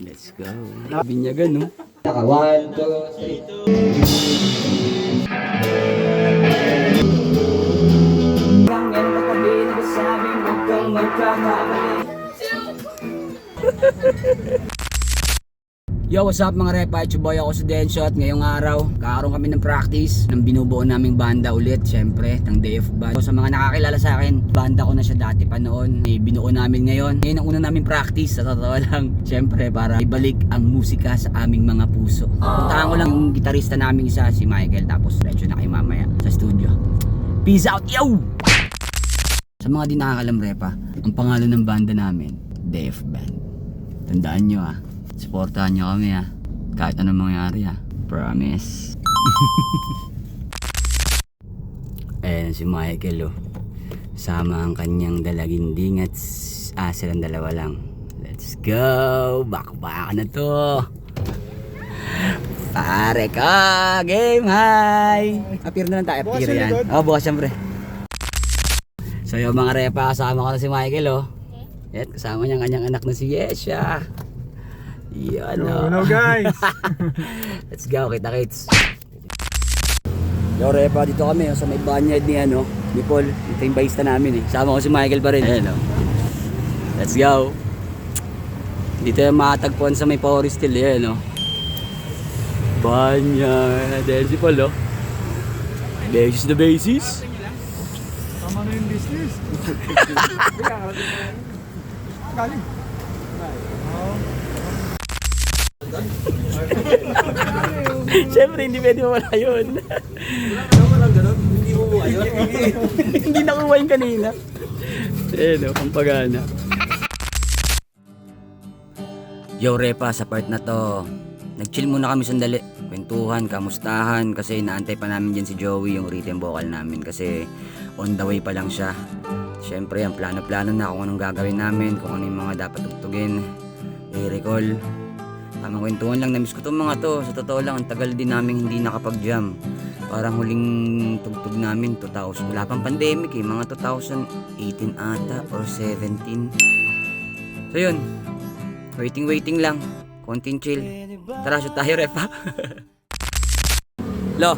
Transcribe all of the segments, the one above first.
Let's go. Binyagan, no? Naka 1, 2, 3. Yang yan patabi, nagsabing huwag kang magkakamali. Yo, what's up mga repa? It's your boy ako si Denshot. Ngayong araw, kakaroon kami ng practice ng binubuo naming banda ulit. Syempre, ng Day of Band. So, sa mga nakakilala sa akin, banda ko na siya dati pa noon. Binuo namin ngayon. Ngayon ang una naming practice, sa totoo lang. Syempre, para ibalik ang musika sa aming mga puso. Puntahan ko lang yung gitarista namin isa, si Michael. Tapos, diretso na kayo mamaya sa studio. Peace out, yo! Sa mga di nakakalam repa, ang pangalan ng banda namin, Day of Band. Tandaan nyo supportahan nyo kami kahit anong mangyari promise. Ayan si Michael sama ang kanyang dalaginding at silang dalawa lang. Let's go, bakbaka na to pare ka. Game high, appear na lang tayo. Appear yan, bukas syempre. So yung mga repa, kasama ko na si Michael at kasama niya ang kanyang anak na si Yesha. Yan no guys. Let's go, kita-kits. Yo repa, dito kami sa may banyad ni Paul. Ito yung barista namin Sama ko si Michael pa rin. Ayan Let's go. Dito yung matagpuan sa may Power Still. Ayan banyad. Ayan si Paul Basis the basis. Tama na yung business. Galing. Siyempre hindi pwede mawala yun. Walang ganun, hindi mo ayun. Hindi nakuha yung kanina. Pampagana. Yo repa, sa part na to nag-chill muna kami sandali. Kwentuhan, kamustahan. Kasi inaantay pa namin dyan si Joey, yung rhythm vocal namin. Kasi on the way pa lang siya. Siyempre ang plano-plano na kung anong gagawin namin, kung ano yung mga dapat tugtugin, i-recall. Tamang kwentuhan lang, namiss ko itong mga to. Sa totoo lang, ang tagal din namin hindi nakapag-jam. Parang huling tugtog namin 2000, wala pang pandemic mga 2018 ata or 17. So yun, waiting lang, konting chill. Tara, shoot tayo repa. Lo.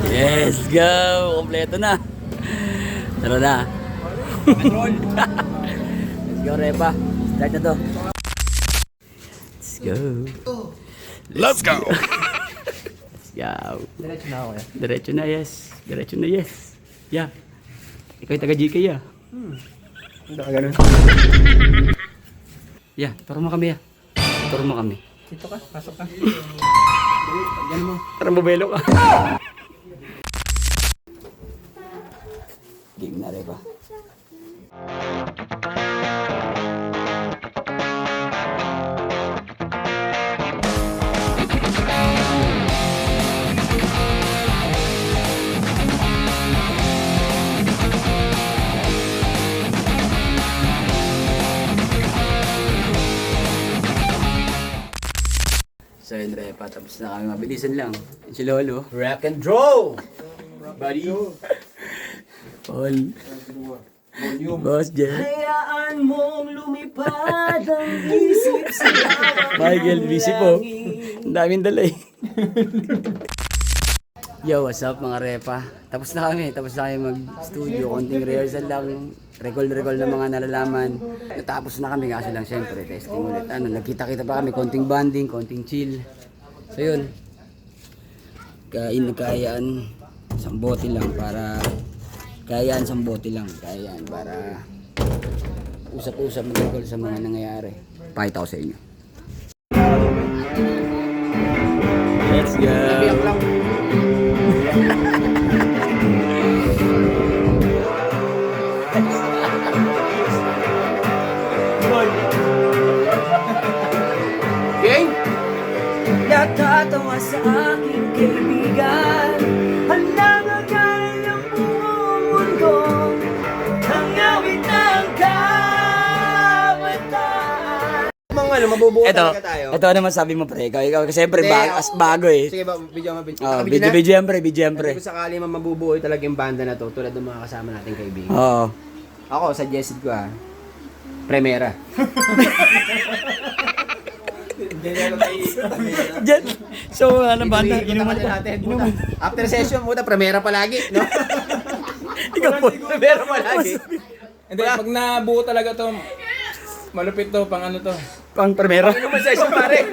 Yes, go! Kompleto na. Tara na. Let's go repa. Start na to. Let's go. Let's go. Diretso na ako Diretso na, yes. Diretso na, yes. Yeah. Ikaw yung taga-GK Hindi ka ganun. Yeah, turo mo kami Turo mo kami. Dito ka, pasok ka. Yan mo. Parang bubelo ka. Game na rin ba? So yun repa, tapos na kami, mabilisan lang. Yun si Lolo. Rock and roll! Buddy. Paul. Boss Jen. Hayaan mong lumipad ang isip sa Michael, busy po. Ang daming dala Yo, what's up mga repa? Tapos na kami mag-studio. Konting rehearsal lang. Recall ng mga nalalaman. Natapos na kami kasi lang syempre testing ulit. Nagkita-kita pa kami, konting bonding, konting chill. So yun. Kayaan isang bote lang para usap-usap mag-recall sa mga nangyayari. Pakita ko sa inyo. Let's go. Natatawa sa aking kaibigan, halangagan ng buong mundo, ang awit ng kabataan. Mga mabubuo talaga tayo. Ito naman sabi mo pre, ikaw kasi siyempre bago Sige ba, video. Video pre. Kung sakali mabubuo talaga yung banda na to, tulad ng mga kasama nating kaibigan. Oo. Ako, suggested ko Primera. Diyan. So, ano ba? Inuman Inuman natin. Puta. After session, puta, primera palagi. No? Ikaw po. Primera palagi. Hindi, pag nabuo talaga to, malupit to, pang ano to. Pang primera. Inuman session, pare.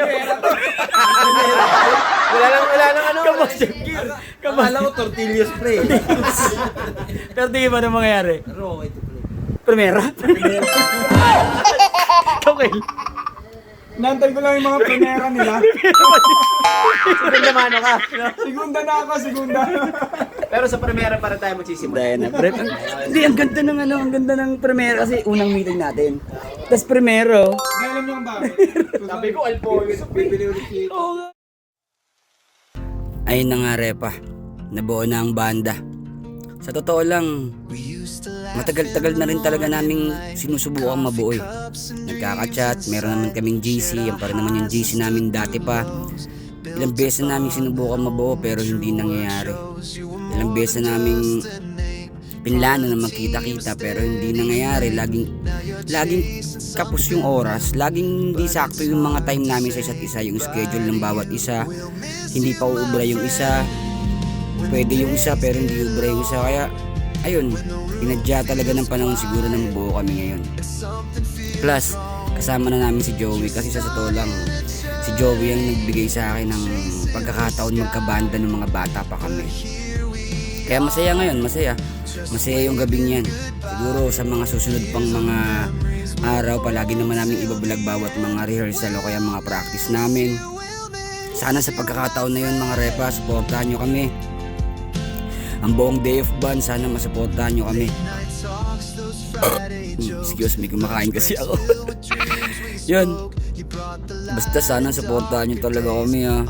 Wala lang ano. Akala ko tortillas pre. Pero tingin ba na mangyayari? Primera? Okay. Nantay ko lang yung mga primera nila. Segunda mano ka. Segunda na ako, segunda. Pero sa primera para tayo magsisimula. Dahil na, hindi, ang ganda ng ang ganda ng primera kasi unang meeting natin. Tapos primero. Hindi alam niyo kung bakit. Sabi ko, Alpoyo, bibili ulit dito. Ayun na nga, Repa. Nabuo na ang banda. Sa totoo lang, matagal-tagal na rin talaga naming sinusubukan mabuo eh. Nagkaka-chat, meron naman kaming GC, yan pa rin naman yung GC namin dati pa. Ilang beses na namin sinubukan mabuo pero hindi nangyayari. Ilang beses na namin pinlano na magkita-kita pero hindi nangyayari. Laging kapos yung oras, laging hindi sakto yung mga time namin sa isa't isa, yung schedule ng bawat isa. Hindi pa uubra yung isa. Pwede yung isa pero hindi ubra yung isa, kaya ayun, pinadya talaga ng panahon siguro na mabuo kami ngayon. Plus, kasama na namin si Joey kasi sa totoo lang, si Joey ang nagbigay sa akin ng pagkakataon magkabanda ng mga bata pa kami. Kaya masaya ngayon, masaya yung gabing yan. Siguro sa mga susunod pang mga araw, palagi naman namin ibablog bawat mga rehearsal o kaya mga practice namin. Sana sa pagkakataon na yun mga Repa, supportahan nyo kami. Ang buong Day of Band, sana masuportahan nyo kami. Excuse me, kumakain kasi ako. Yun. Basta sana supportahan nyo talaga kami ha.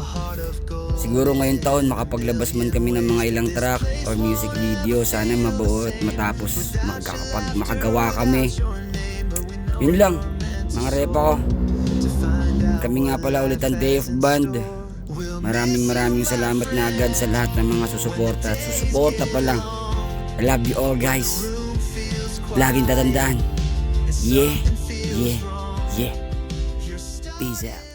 Siguro ngayong taon makapaglabas man kami ng mga ilang track or music video. Sana mabuo at matapos makagawa kami. Yun lang, mga Repa ko. Kami nga pala ulit ang Day of Band. Maraming salamat na agad sa lahat ng mga susuporta at susuporta pa lang. I love you all guys. Laging tatandaan. Yeah. Peace out.